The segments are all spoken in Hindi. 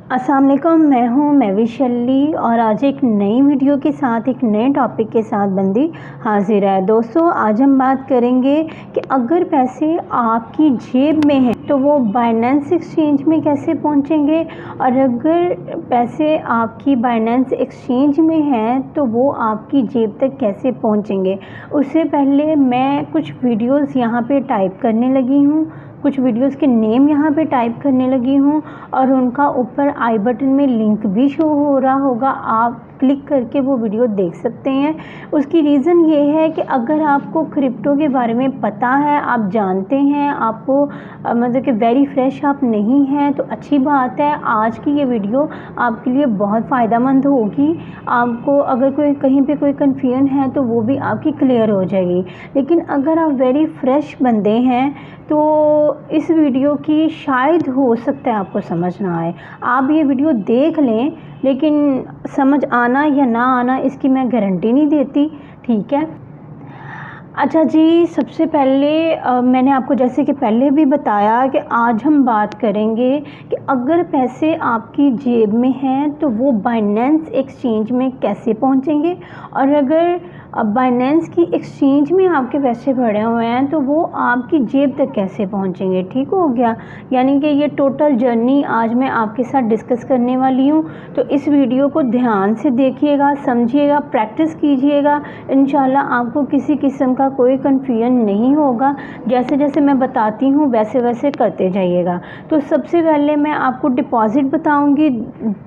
अस्सलाम वालेकुम, मैं हूँ महविश और आज एक नई वीडियो के साथ एक नए टॉपिक के साथ बंदी हाजिर है। दोस्तों, आज हम बात करेंगे कि अगर पैसे आपकी जेब में हैं तो वो बाइनेंस एक्सचेंज में कैसे पहुँचेंगे, और अगर पैसे आपकी बाइनेंस एक्सचेंज में हैं तो वो आपकी जेब तक कैसे पहुँचेंगे। उससे पहले मैं कुछ वीडियोज़ यहाँ पे टाइप करने लगी हूँ, कुछ वीडियोस के नेम यहाँ पे टाइप करने लगी हूँ और उनका ऊपर आई बटन में लिंक भी शो हो रहा होगा, आप क्लिक करके वो वीडियो देख सकते हैं। उसकी रीज़न ये है कि अगर आपको क्रिप्टो के बारे में पता है, आप जानते हैं, आपको मतलब कि वेरी फ्रेश आप नहीं हैं तो अच्छी बात है। आज की ये वीडियो आपके लिए बहुत फ़ायदेमंद होगी। आपको अगर कोई कहीं पे कोई कन्फ्यूजन है तो वो भी आपकी क्लियर हो जाएगी। लेकिन अगर आप वेरी फ्रेश बंदे हैं तो इस वीडियो की शायद हो सकता है आपको समझ ना आए। आप ये वीडियो देख लें, लेकिन समझ आना या ना आना इसकी मैं गारंटी नहीं देती, ठीक है। अच्छा जी, सबसे पहले मैंने आपको जैसे कि पहले भी बताया कि आज हम बात करेंगे कि अगर पैसे आपकी जेब में हैं तो वो बाइनेंस एक्सचेंज में कैसे पहुंचेंगे, और अगर बाइनेंस की एक्सचेंज में आपके पैसे पड़े हुए हैं तो वो आपकी जेब तक कैसे पहुंचेंगे। ठीक हो गया, यानी कि ये टोटल जर्नी आज मैं आपके साथ डिस्कस करने वाली हूँ। तो इस वीडियो को ध्यान से देखिएगा, समझिएगा, प्रैक्टिस कीजिएगा। इंशाल्लाह आपको किसी किस्म का कोई कन्फ्यूजन नहीं होगा। जैसे जैसे मैं बताती हूँ वैसे वैसे करते जाइएगा। तो सबसे पहले मैं आपको डिपॉज़िट बताऊँगी,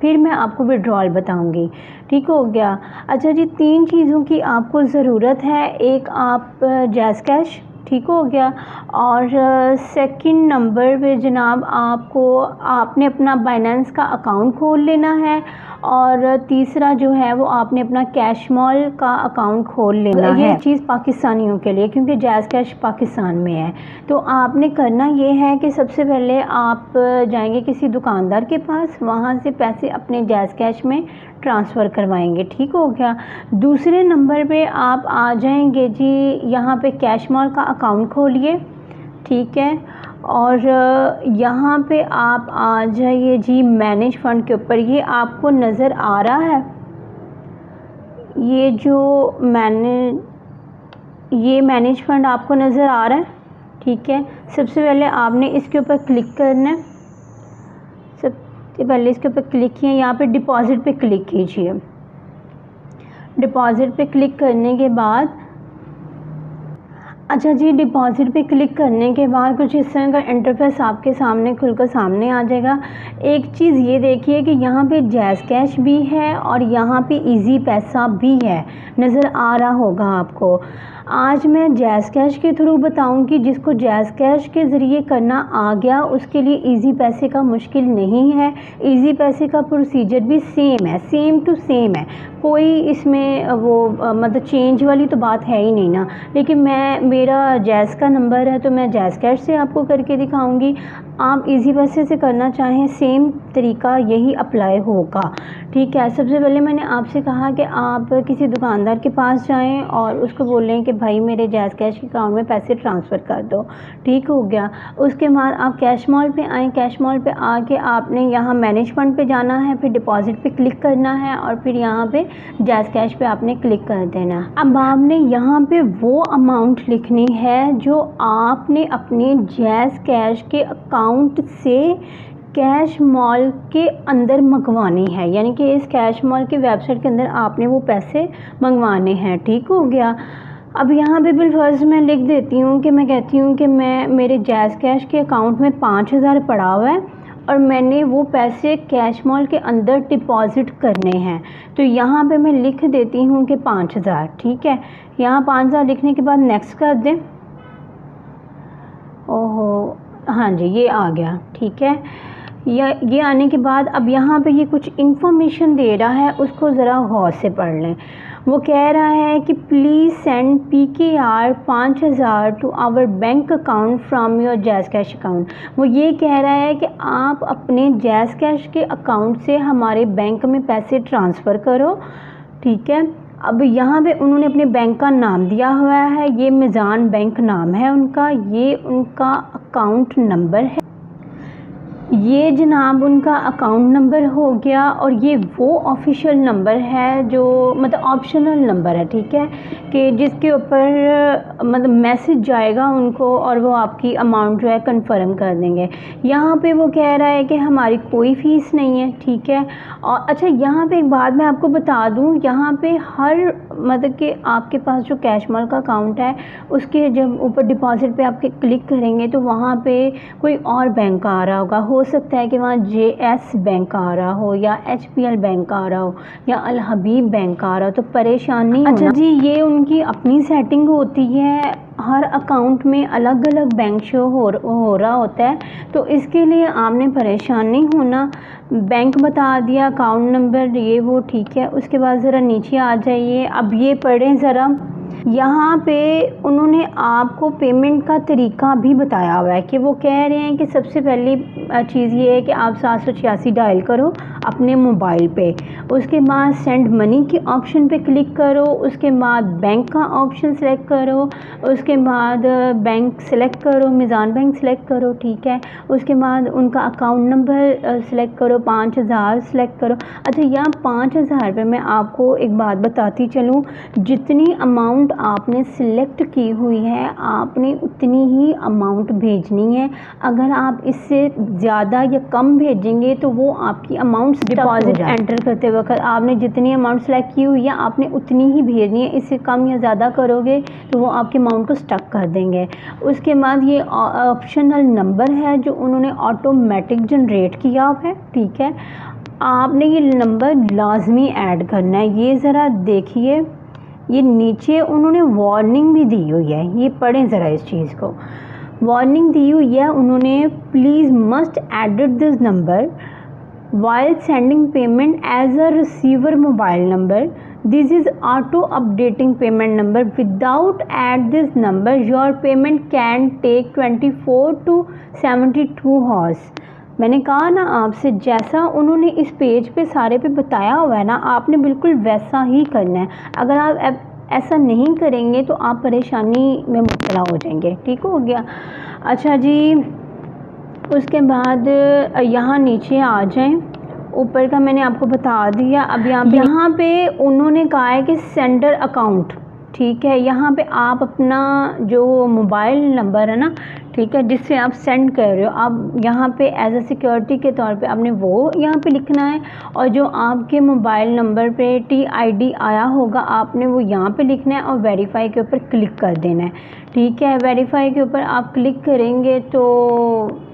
फिर मैं आपको विड्रॉल बताऊँगी। ठीक हो गया। अच्छा जी, 3 चीज़ों की आपको ज़रूरत है। एक आप जैज़ कैश, ठीक हो गया, और सेकंड नंबर पे जनाब आपने अपना बाइनेंस का अकाउंट खोल लेना है, और तीसरा जो है वो आपने अपना कैश मॉल का अकाउंट खोल लेना है। ये चीज़ पाकिस्तानियों के लिए, क्योंकि जैज़ कैश पाकिस्तान में है। तो आपने करना ये है कि सबसे पहले आप जाएंगे किसी दुकानदार के पास, वहाँ से पैसे अपने जैज़ कैश में ट्रांसफ़र करवाएंगे। ठीक हो गया। दूसरे नंबर पे आप आ जाएंगे जी, यहाँ पे कैश मॉल का अकाउंट खोलिए, ठीक है, और यहाँ पे आप आ जाइए जी मैनेज फ़ंड के ऊपर। ये आपको नज़र आ रहा है, ये जो मैनेज फ़ंड आपको नज़र आ रहा है, ठीक है। सबसे पहले आपने इसके ऊपर क्लिक करना है। सबसे पहले इसके ऊपर क्लिक किए, यहाँ पे डिपॉज़िट पे क्लिक कीजिए। डिपॉज़िट पे क्लिक करने के बाद अच्छा जी, डिपॉज़िट पे क्लिक करने के बाद कुछ इस तरह का इंटरफेस आपके सामने खुलकर सामने आ जाएगा। एक चीज़ ये देखिए कि यहाँ पे जैज़ कैश भी है और यहाँ पे इजी पैसा भी है, नज़र आ रहा होगा आपको। आज मैं जैज़ कैश के थ्रू बताऊंगी। जिसको जैज़ कैश के ज़रिए करना आ गया उसके लिए इजी पैसे का मुश्किल नहीं है। इजी पैसे का प्रोसीजर भी सेम है, सेम टू सेम है। कोई इसमें वो मतलब चेंज वाली तो बात है ही नहीं ना। लेकिन मेरा जैज़ का नंबर है तो मैं जैज़ कैश से आपको करके दिखाऊंगी। आप इजी पैसे से करना चाहें, सेम तरीका यही अप्लाई होगा, ठीक है। सबसे पहले मैंने आपसे कहा कि आप किसी दुकानदार के पास जाएं और उसको बोलें कि भाई मेरे जैज़ कैश के अकाउंट में पैसे ट्रांसफ़र कर दो। ठीक हो गया। उसके बाद आप कैश मॉल पे आएँ। कैश मॉल पे आके आपने यहाँ मैनेज फ़ंड पे जाना है, फिर डिपॉज़िट पे क्लिक करना है और फिर यहाँ पे जैज़ कैश पे आपने क्लिक कर देना। अब आपने यहाँ पे वो अमाउंट लिखनी है जो आपने अपने जैज़ कैश के अकाउंट से कैश मॉल के अंदर मंगवानी है, यानी कि इस कैश मॉल की वेबसाइट के अंदर आपने वो पैसे मंगवाने हैं। ठीक हो गया। अब यहाँ पे बिलफर्ज मैं लिख देती हूँ कि मैं कहती हूँ कि मेरे जैज़ कैश के अकाउंट में 5000 पड़ा हुआ है और मैंने वो पैसे कैश मॉल के अंदर डिपॉज़िट करने हैं। तो यहाँ पे मैं लिख देती हूँ कि 5000, ठीक है। यहाँ 5000 लिखने के बाद नेक्स्ट कर दें। ओहो, हाँ जी, ये आ गया, ठीक है। ये आने के बाद अब यहाँ पे ये कुछ इन्फॉर्मेशन दे रहा है, उसको ज़रा गौर से पढ़ लें। वो कह रहा है कि please send PKR 5000 to our bank account from your JazzCash account. वो ये कह रहा है कि आप अपने जैज़ कैश के अकाउंट से हमारे बैंक में पैसे ट्रांसफ़र करो, ठीक है। अब यहाँ पे उन्होंने अपने बैंक का नाम दिया हुआ है, ये मिज़ान बैंक नाम है उनका, ये उनका अकाउंट नंबर है। ये जनाब उनका अकाउंट नंबर हो गया, और ये वो ऑफिशियल नंबर है जो मतलब ऑप्शनल नंबर है, ठीक है, कि जिसके ऊपर मतलब मैसेज जाएगा उनको और वो आपकी अमाउंट जो है कंफर्म कर देंगे। यहाँ पे वो कह रहा है कि हमारी कोई फ़ीस नहीं है, ठीक है। और अच्छा, यहाँ पे एक बात मैं आपको बता दूँ, यहाँ पे हर मतलब कि आपके पास जो कैशमाल का अकाउंट है उसके जब ऊपर डिपॉज़िट पे आपके क्लिक करेंगे तो वहाँ पे कोई और बैंक आ रहा होगा। हो सकता है कि वहाँ JS बैंक आ रहा हो, या HPL बैंक आ रहा हो, या अल हबीब बैंक आ रहा हो, तो परेशान नहीं होना। अच्छा जी, ये उनकी अपनी सेटिंग होती है, हर अकाउंट में अलग अलग बैंक शो हो रहा होता है, तो इसके लिए आपने परेशान नहीं होना। बैंक बता दिया, अकाउंट नंबर ये वो, ठीक है। उसके बाद ज़रा नीचे आ जाइए, अब ये पढ़ें ज़रा। यहाँ पे उन्होंने आपको पेमेंट का तरीका भी बताया हुआ है कि वो कह रहे हैं कि सबसे पहली चीज़ ये है कि आप 786 डायल करो अपने मोबाइल पे, उसके बाद सेंड मनी के ऑप्शन पे क्लिक करो, उसके बाद बैंक का ऑप्शन सेलेक्ट करो, उसके बाद बैंक सेलेक्ट करो, मीज़ान बैंक सेलेक्ट करो, ठीक है। उसके बाद उनका अकाउंट नंबर सेलेक्ट करो, 5000 सेलेक्ट करो। अच्छा, यहाँ 5000 पे मैं आपको एक बात बताती चलूँ, जितनी अमाउंट आपने सिलेक्ट की हुई है आपने उतनी ही अमाउंट भेजनी है। अगर आप इससे ज़्यादा या कम भेजेंगे तो वो आपकी अमाउंट डिपॉजिट एंटर करते वक्त आपने जितनी अमाउंट सेलेक्ट की हुई है आपने उतनी ही भेजनी है। इससे कम या ज़्यादा करोगे तो वो आपकी अमाउंट को स्टक कर देंगे। उसके बाद ये ऑप्शनल नंबर है जो उन्होंने ऑटोमेटिक जनरेट किया हुआ है, ठीक है। आपने ये नंबर लाजमी ऐड करना है। ये ज़रा देखिए, ये नीचे उन्होंने वार्निंग भी दी हुई है, ये पढ़ें ज़रा इस चीज़ को। वार्निंग दी हुई है उन्होंने, please must edit this number while sending payment as a receiver mobile number, this is auto updating payment number, without add this number your payment can take 24 to 72 hours. मैंने कहा ना आपसे, जैसा उन्होंने इस पेज पे सारे पे बताया हुआ है ना, आपने बिल्कुल वैसा ही करना है। अगर आप ऐसा नहीं करेंगे तो आप परेशानी में मुब्तला हो जाएंगे, ठीक हो गया। अच्छा जी, उसके बाद यहाँ नीचे आ जाएं, ऊपर का मैंने आपको बता दिया। अब यहाँ पे उन्होंने कहा है कि सेंडर अकाउंट, ठीक है। यहाँ पे आप अपना जो मोबाइल नंबर है ना, ठीक है, जिससे आप सेंड कर रहे हो, आप यहाँ पे एज अ सिक्योरिटी के तौर पे आपने वो यहाँ पे लिखना है, और जो आपके मोबाइल नंबर पे TID आया होगा आपने वो यहाँ पे लिखना है, और वेरीफाई के ऊपर क्लिक कर देना है, ठीक है। वेरीफाई के ऊपर आप क्लिक करेंगे तो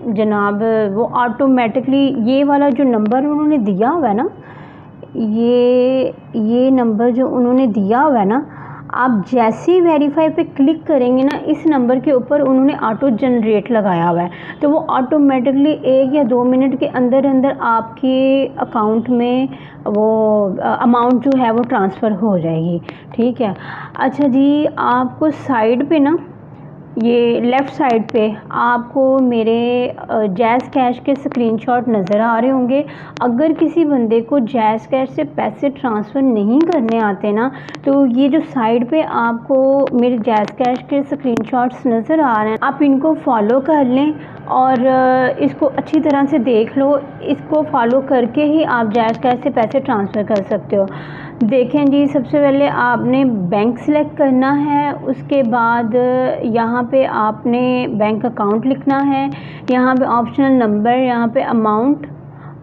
जनाब वो ऑटोमेटिकली ये वाला जो नंबर उन्होंने दिया हुआ है ना, ये नंबर जो उन्होंने दिया हुआ है ना, आप जैसे ही वेरीफाई पे क्लिक करेंगे ना, इस नंबर के ऊपर उन्होंने ऑटो जनरेट लगाया हुआ है, तो वो ऑटोमेटिकली 1 या 2 मिनट के अंदर अंदर आपके अकाउंट में वो अमाउंट जो है वो ट्रांसफ़र हो जाएगी, ठीक है। अच्छा जी, आपको साइड पे ना, ये लेफ़्ट साइड पे आपको मेरे जैज़ कैश के स्क्रीनशॉट नज़र आ रहे होंगे। अगर किसी बंदे को जैज़ कैश से पैसे ट्रांसफ़र नहीं करने आते ना, तो ये जो साइड पे आपको मेरे जैज़ कैश के स्क्रीनशॉट्स नज़र आ रहे हैं, आप इनको फॉलो कर लें और इसको अच्छी तरह से देख लो। इसको फॉलो करके ही आप जैज़ कैश से पैसे ट्रांसफ़र कर सकते हो। देखें जी, सबसे पहले आपने बैंक सेलेक्ट करना है, उसके बाद यहाँ पे आपने बैंक अकाउंट लिखना है, यहाँ पे ऑप्शनल नंबर, यहाँ पे अमाउंट,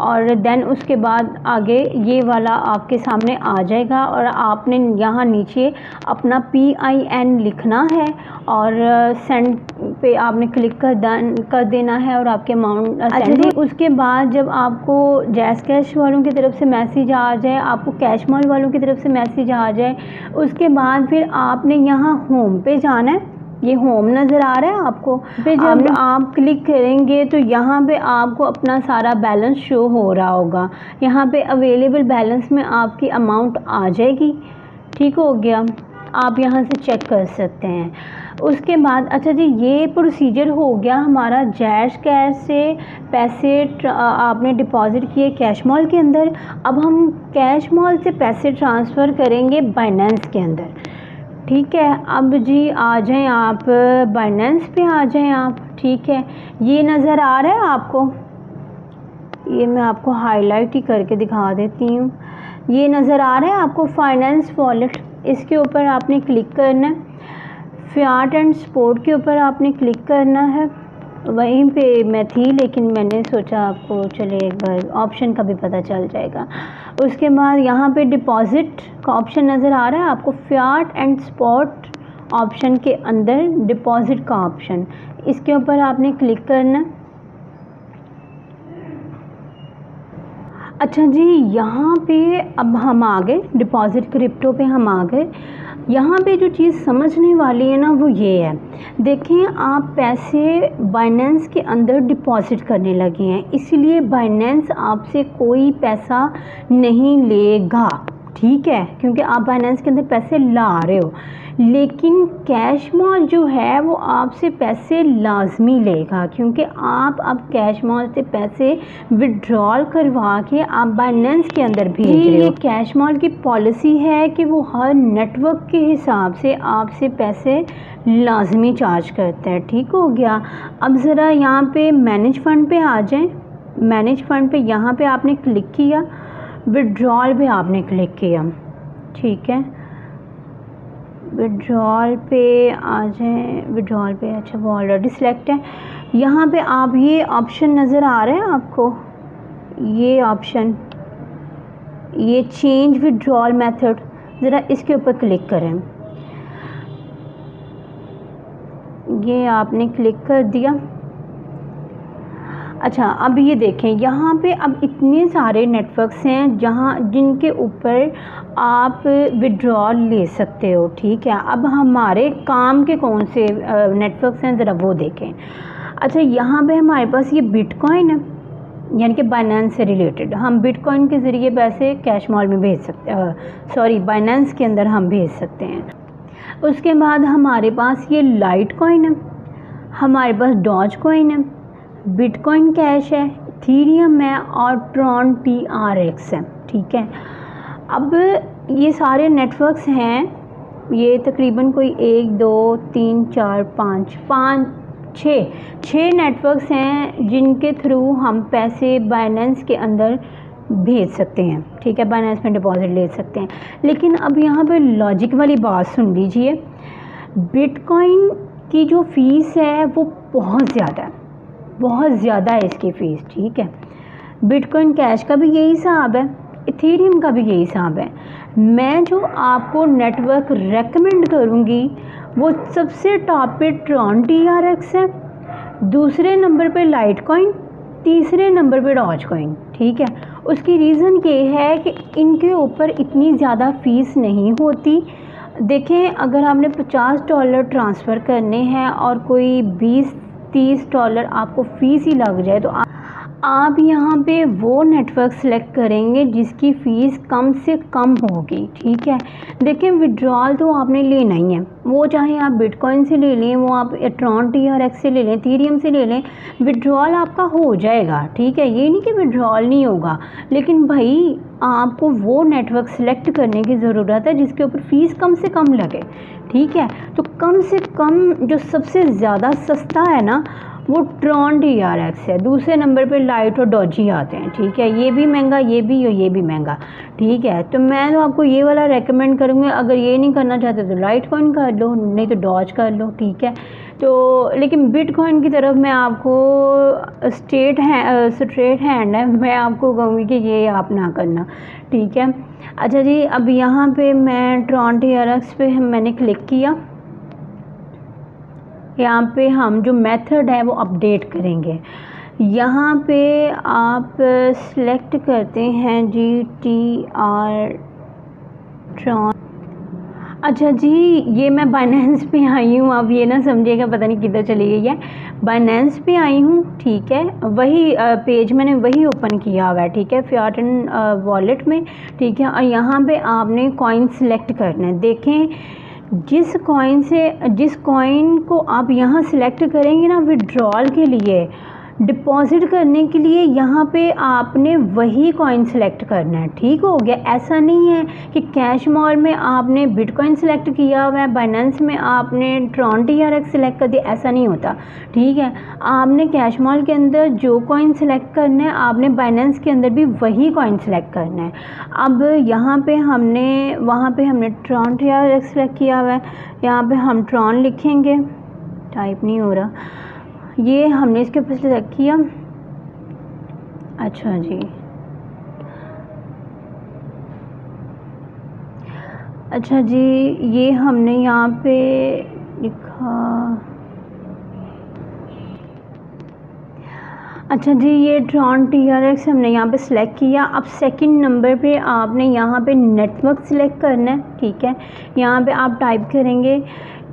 और देन उसके बाद आगे ये वाला आपके सामने आ जाएगा, और आपने यहाँ नीचे अपना PIN लिखना है और सेंड पे आपने क्लिक कर देना है और आपके अमाउंट सेंड। उसके बाद जब आपको जैज़ कैश वालों की तरफ से मैसेज आ जाए, आपको कैशमाल वालों की तरफ से मैसेज आ जाए, उसके बाद फिर आपने यहाँ होम पे जाना है। ये होम नज़र आ रहा है आपको, फिर जब आप क्लिक करेंगे तो यहाँ पे आपको अपना सारा बैलेंस शो हो रहा होगा। यहाँ पे अवेलेबल बैलेंस में आपकी अमाउंट आ जाएगी, ठीक हो गया। आप यहाँ से चेक कर सकते हैं। उसके बाद अच्छा जी, ये प्रोसीजर हो गया हमारा जैज़ कैश से पैसे आपने डिपॉज़िट किए कैशमाल के अंदर। अब हम कैशमाल से पैसे ट्रांसफ़र करेंगे बाइनेंस के अंदर, ठीक है। अब जी आ जाएं आप बाइनेंस पे, आ जाएं आप, ठीक है। ये नज़र आ रहा है आपको, ये मैं आपको हाईलाइट ही करके दिखा देती हूँ। ये नज़र आ रहा है आपको फाइनेंस वॉलेट, इसके ऊपर आपने क्लिक करना है। फियाट एंड स्पोर्ट के ऊपर आपने क्लिक करना है। वहीं पे मैं थी लेकिन मैंने सोचा आपको चले एक बार ऑप्शन का भी पता चल जाएगा। उसके बाद यहाँ पे डिपॉज़िट का ऑप्शन नज़र आ रहा है आपको, फियाट एंड स्पॉट ऑप्शन के अंदर डिपॉज़िट का ऑप्शन, इसके ऊपर आपने क्लिक करना। अच्छा जी, यहाँ पे अब हम आ गए डिपॉज़िट क्रिप्टो पे हम आ गए। यहाँ पे जो चीज़ समझने वाली है ना वो ये है, देखें आप पैसे बाइनेंस के अंदर डिपॉज़िट करने लगे हैं, इसलिए बाइनेंस आपसे कोई पैसा नहीं लेगा, ठीक है, क्योंकि आप बाइनेंस के अंदर पैसे ला रहे हो। लेकिन कैश मॉल जो है वो आपसे पैसे लाजमी लेगा, क्योंकि आप अब कैश मॉल से पैसे विड्रॉल करवा के आप बाइनेंस के अंदर भेज रहे हो। कैश मॉल की पॉलिसी है कि वो हर नेटवर्क के हिसाब से आपसे पैसे लाजमी चार्ज करता है, ठीक हो गया। अब ज़रा यहाँ पे मैनेज फ़ंड पे आ जाएं। मैनेज फ़ंड पे यहाँ पे आपने क्लिक किया, विड्रॉल पे आपने क्लिक किया, ठीक है, विड्रॉल पे आ जाएं। विड्रॉल पे, अच्छा वो ऑलरेडी सिलेक्ट है। यहाँ पे आप ये ऑप्शन नज़र आ रहा है आपको, ये ऑप्शन, ये चेंज विड्रॉल मेथड, ज़रा इसके ऊपर क्लिक करें। ये आपने क्लिक कर दिया। अच्छा, अब ये देखें यहाँ पे अब इतने सारे नेटवर्क्स हैं जहाँ जिनके ऊपर आप विड्रॉल ले सकते हो, ठीक है। अब हमारे काम के कौन से नेटवर्क्स हैं ज़रा वो देखें। अच्छा, यहाँ पे हमारे पास ये बिटकॉइन है, यानी कि बाइनेंस से रिलेटेड, हम बिटकॉइन के ज़रिए पैसे कैश मॉल में भेज सकते हैं, सॉरी बाइनेंस के अंदर हम भेज सकते हैं। उसके बाद हमारे पास ये लाइट कॉइन है, हमारे पास डॉज कॉइन है, बिटकॉइन कैश है, इथेरियम है और ट्रॉन TRX है, ठीक है। अब ये सारे नेटवर्क्स हैं, ये तकरीबन कोई 1 2 3 4 5 6 नेटवर्क्स हैं जिनके थ्रू हम पैसे बाइनेंस के अंदर भेज सकते हैं, ठीक है, बाइनेंस में डिपॉजिट ले सकते हैं। लेकिन अब यहाँ पे लॉजिक वाली बात सुन लीजिए, बिटकॉइन की जो फ़ीस है वो बहुत ज़्यादा है, बहुत ज़्यादा है इसकी फ़ीस, ठीक है। बिटकॉइन कैश का भी यही हिसाब है, इथेरियम का भी यही हिसाब है। मैं जो आपको नेटवर्क रेकमेंड करूँगी वो सबसे टॉप पे ट्रॉन TRX है, दूसरे नंबर पे लाइट कॉइन, तीसरे नंबर पे डॉज कॉइन, ठीक है। उसकी रीज़न ये है कि इनके ऊपर इतनी ज़्यादा फ़ीस नहीं होती। देखें, अगर आपने $50 ट्रांसफ़र करने हैं और कोई $20-30 आपको फ़ीस ही लग जाए, तो आप यहाँ पे वो नेटवर्क सेलेक्ट करेंगे जिसकी फ़ीस कम से कम होगी, ठीक है। देखिए, विड्रॉल तो आपने लेना ही है, वो चाहे आप बिटकॉइन से ले लें, वो आप ट्रॉन TRX से ले लें, इथेरियम से ले लें, विड्रॉल आपका हो जाएगा, ठीक है। ये नहीं कि विड्रॉल नहीं होगा, लेकिन भाई आपको वो नेटवर्क सेलेक्ट करने की ज़रूरत है जिसके ऊपर फ़ीस कम से कम लगे, ठीक है। तो कम से कम जो सबसे ज़्यादा सस्ता है ना वो ट्रॉन TRX है, दूसरे नंबर पे लाइट और डॉजी आते हैं, ठीक है। ये भी महंगा, ये भी और ये भी महंगा, ठीक है। तो मैं तो आपको ये वाला रेकमेंड करूँगी, अगर ये नहीं करना चाहते तो लाइट कॉइन कर लो, नहीं तो डॉज कर लो, ठीक है। तो लेकिन बिटकॉइन की तरफ मैं आपको स्ट्रेट हैंड है, मैं आपको कहूँगी कि ये आप ना करना, ठीक है। अच्छा जी, अब यहाँ पे मैं ट्रॉन TRX पे मैंने क्लिक किया। यहाँ पे हम जो मेथड है वो अपडेट करेंगे। यहाँ पे आप सिलेक्ट करते हैं GTR ट्रॉन। अच्छा जी, ये मैं बाइनेंस पे आई हूँ, अब ये ना समझिएगा पता नहीं किधर चली गई है। बाइनेंस पे आई हूँ, ठीक है, वही पेज मैंने वही ओपन किया हुआ है, ठीक है, फियाट एंड वॉलेट में, ठीक है। और यहाँ पे आपने कॉइन सिलेक्ट करना है। देखें, जिस कॉइन को आप यहाँ सिलेक्ट करेंगे ना विड्रॉल के लिए, डिपॉज़िट करने के लिए यहाँ पे आपने वही कॉइन सेलेक्ट करना है, ठीक हो गया। ऐसा नहीं है कि कैश मॉल में आपने बिटकॉइन सेलेक्ट किया हुआ है, बाइनेंस में आपने ट्रॉन TRX सेलेक्ट कर दिया, ऐसा नहीं होता, ठीक है। आपने कैश मॉल के अंदर जो कॉइन सेलेक्ट करना है, आपने बाइनेंस के अंदर भी वही कॉइन सेलेक्ट करना है। अब यहाँ पे वहाँ पे हमने ट्रॉन TRX सेलेक्ट किया हुआ है, यहाँ पे हम ट्रॉन लिखेंगे, टाइप नहीं हो रहा, ये हमने इसके ऊपर सेलेक्ट किया। अच्छा जी, अच्छा जी, ये हमने यहाँ पे लिखा, अच्छा जी, ये ट्रॉन TRX हमने यहाँ पे सिलेक्ट किया। अब सेकंड नंबर पे आपने यहाँ पे नेटवर्क सिलेक्ट करना है, ठीक है। यहाँ पे आप टाइप करेंगे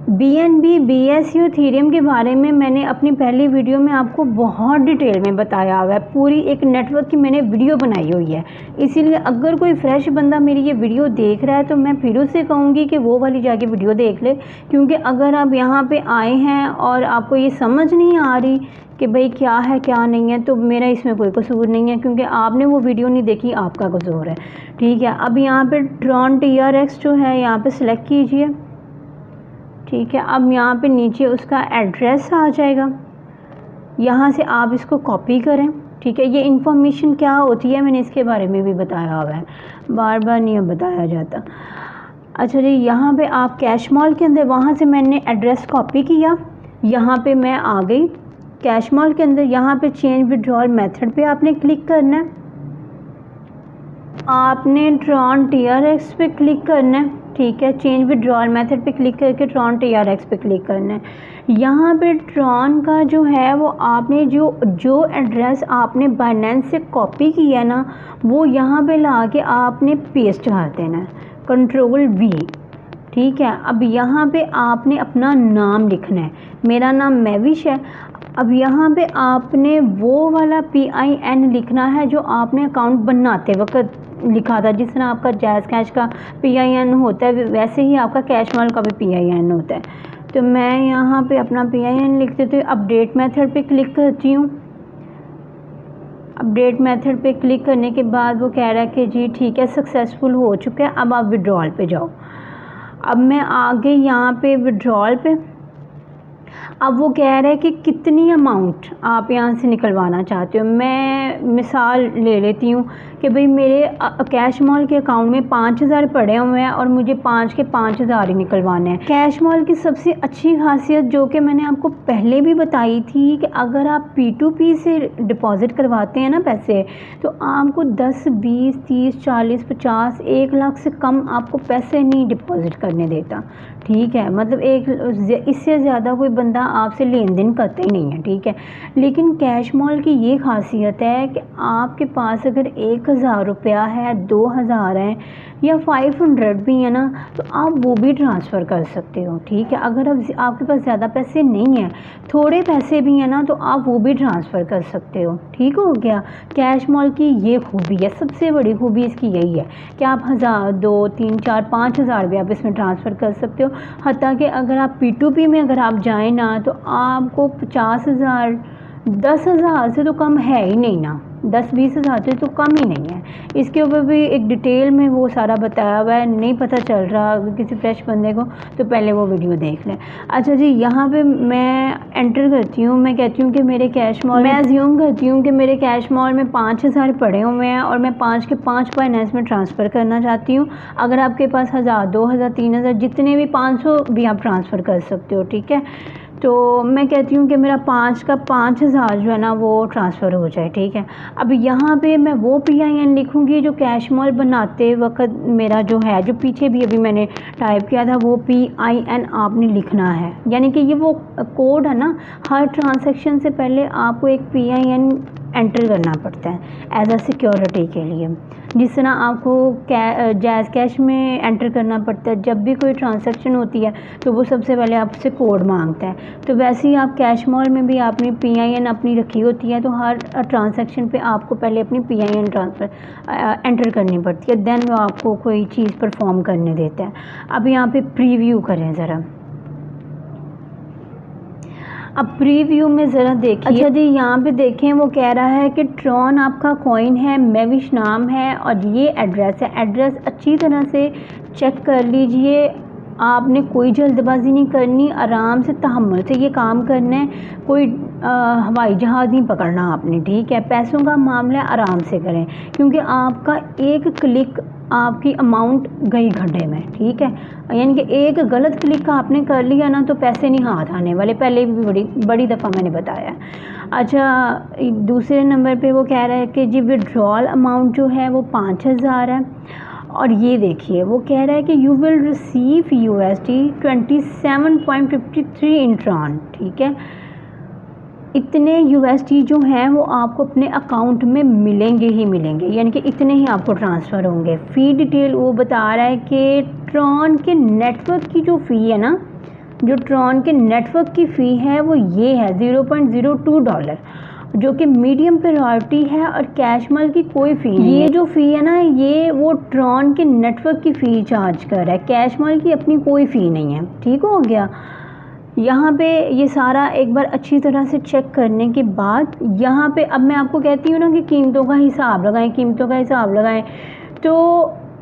BNB BSC इथेरियम के बारे में मैंने अपनी पहली वीडियो में आपको बहुत डिटेल में बताया हुआ है, पूरी एक नेटवर्क की मैंने वीडियो बनाई हुई है। इसीलिए अगर कोई फ्रेश बंदा मेरी ये वीडियो देख रहा है तो मैं फिर उससे कहूँगी कि वो वाली जाके वीडियो देख ले, क्योंकि अगर आप यहाँ पे आए हैं और आपको ये समझ नहीं आ रही कि भाई क्या है क्या नहीं है, तो मेरा इसमें कोई कसूर नहीं है, क्योंकि आपने वो वीडियो नहीं देखी, आपका कसूर है, ठीक है। अब यहाँ पे ट्रॉन TRX जो है यहाँ पे सिलेक्ट कीजिए, ठीक है। अब यहाँ पे नीचे उसका एड्रेस आ जाएगा, यहाँ से आप इसको कॉपी करें, ठीक है। ये इन्फॉर्मेशन क्या होती है मैंने इसके बारे में भी बताया हुआ है, बार बार नहीं बताया जाता। अच्छा जी, यहाँ पे आप कैश मॉल के अंदर, वहाँ से मैंने एड्रेस कॉपी किया, यहाँ पे मैं आ गई कैश मॉल के अंदर। यहाँ पे चेंज विड्रॉल मेथड पे आपने क्लिक करना है, आपने ट्रॉन TRX पे क्लिक करना है, ठीक है। चेंज विड्रॉल मेथड पे क्लिक करके ट्रॉन TRX पे क्लिक करना है। यहाँ पे ट्रॉन का जो है वो आपने जो एड्रेस आपने बाइनेंस से कॉपी किया ना, वो यहाँ पे ला के आपने पेस्ट कर देना है, Ctrl+V, ठीक है। अब यहाँ पे आपने अपना नाम लिखना है, मेरा नाम मैविश है। अब यहाँ पे आपने वो वाला PIN लिखना है जो आपने अकाउंट बनाते वक्त लिखा था। जिस तरह आपका जैज़ कैश का PIN होता है, वैसे ही आपका कैश मॉल का भी PIN होता है। तो मैं यहाँ पे अपना PIN लिख देती हूँ। अपडेट मेथड पे क्लिक करती हूँ। अपडेट मेथड पे क्लिक करने के बाद वो कह रहा है कि जी ठीक है, सक्सेसफुल हो चुका है, अब आप विड्रॉल पे जाओ। अब मैं आ गई यहाँ पे विड्रॉल पे। अब वो कह रहा है कि कितनी अमाउंट आप यहाँ से निकलवाना चाहते हो। मैं मिसाल ले लेती हूँ कि भाई मेरे कैश मॉल के अकाउंट में 5000 पड़े हुए हैं और मुझे 5 के 5000 ही निकलवाने हैं। कैश मॉल की सबसे अच्छी खासियत जो कि मैंने आपको पहले भी बताई थी कि अगर आप P2P से डिपॉज़िट करवाते हैं ना पैसे, तो आपको 10, 20, 30, 40, 50, 1 लाख से कम आपको पैसे नहीं डिपॉज़िट करने देता, ठीक है। मतलब इससे ज़्यादा कोई बंदा आपसे लेन देन करता ही नहीं है, ठीक है। लेकिन कैश मॉल की ये खासियत है कि आपके पास अगर 1000 रुपया है, 2000 है या 500 भी है ना, तो आप वो भी ट्रांसफ़र कर सकते हो, ठीक है। अगर आपके पास ज़्यादा पैसे नहीं हैं, थोड़े पैसे भी हैं ना, तो आप वो भी ट्रांसफ़र कर सकते हो, ठीक हो गया। कैश मॉल की ये खूबी है, सबसे बड़ी खूबी इसकी यही है कि आप 1000, 2, 3, 4, 5000 भी आप इसमें ट्रांसफ़र कर सकते हो। हत्ता कि अगर आप P2P में अगर आप जाएँ ना, तो आपको 50,000, 10,000 से तो कम है ही नहीं ना, 10-20 हज़ार से तो कम ही नहीं है। इसके ऊपर भी एक डिटेल में वो सारा बताया हुआ है, नहीं पता चल रहा किसी फ्रेश बंदे को तो पहले वो वीडियो देख लें। अच्छा जी, यहाँ पे मैं एंटर करती हूँ, मैं कहती हूँ कि मेरे कैश मॉल, मैं अज्यूम करती हूँ कि मेरे कैश मॉल में 5000 पड़े हुए हैं और मैं 5 के 5 बाइनेंस में ट्रांसफ़र करना चाहती हूँ। अगर आपके पास 1000, 2000, 3000 जितने भी 500 भी आप ट्रांसफ़र कर सकते हो, ठीक है। तो मैं कहती हूँ कि मेरा 5 का 5000 जो है ना वो ट्रांसफ़र हो जाए, ठीक है। अब यहाँ पे मैं वो PIN लिखूँगी जो कैश मॉल बनाते वक्त मेरा जो है, जो पीछे भी अभी मैंने टाइप किया था, वो PIN आपने लिखना है। यानी कि ये वो कोड है ना, हर ट्रांसैक्शन से पहले आपको एक PIN एंटर करना पड़ता है एज अ सिक्योरिटी के लिए, जिस तरह आपको जैज़ कैश में एंटर करना पड़ता है। जब भी कोई ट्रांसैक्शन होती है तो वो सबसे पहले आपसे कोड मांगता है, तो वैसे ही आप कैश मॉल में भी आपने PIN अपनी रखी होती है, तो हर ट्रांसैक्शन पे आपको पहले अपनी PIN एंटर करनी पड़ती है, देन वो आपको कोई चीज़ परफॉर्म करने देता है। अब यहाँ पे प्रीव्यू करें ज़रा। अब प्रीव्यू में ज़रा देखिए। अच्छा जी, यहाँ पे देखें वो कह रहा है कि ट्रॉन आपका कॉइन है, मेविश नाम है और ये एड्रेस है। एड्रेस अच्छी तरह से चेक कर लीजिए, आपने कोई जल्दबाजी नहीं करनी, आराम से तहम्मुल से ये काम करना है, कोई हवाई जहाज़ नहीं पकड़ना आपने, ठीक है। पैसों का मामला आराम से करें, क्योंकि आपका एक क्लिक आपकी अमाउंट गई गड्ढे में, ठीक है। यानी कि एक गलत क्लिक आपने कर लिया ना तो पैसे नहीं हाथ आने वाले, पहले भी बड़ी दफ़ा मैंने बताया। अच्छा, दूसरे नंबर पे वो कह रहा है कि जी विड्रॉल अमाउंट जो है वो 5000 है। और ये देखिए वो कह रहा है कि you will receive USD 27.53 in Tron, ठीक है। इतने USD जो हैं वो आपको अपने अकाउंट में मिलेंगे ही मिलेंगे, यानी कि इतने ही आपको ट्रांसफ़र होंगे। फ़ी डिटेल वो बता रहा है कि ट्रॉन के नेटवर्क की जो फ़ी है ना, जो ट्रॉन के नेटवर्क की फ़ी है वो ये है $0.02, जो कि मीडियम प्रायोरिटी है, और कैशमल की कोई फ़ी नहीं है। ये जो फ़ी है ना, ये वो ट्रॉन के नेटवर्क की फ़ी चार्ज कर रहा है, कैशमल की अपनी कोई फ़ी नहीं है, ठीक हो गया। यहाँ पे ये सारा एक बार अच्छी तरह से चेक करने के बाद यहाँ पे अब मैं आपको कहती हूँ ना कि कीमतों का हिसाब लगाएं, कीमतों का हिसाब लगाएं, तो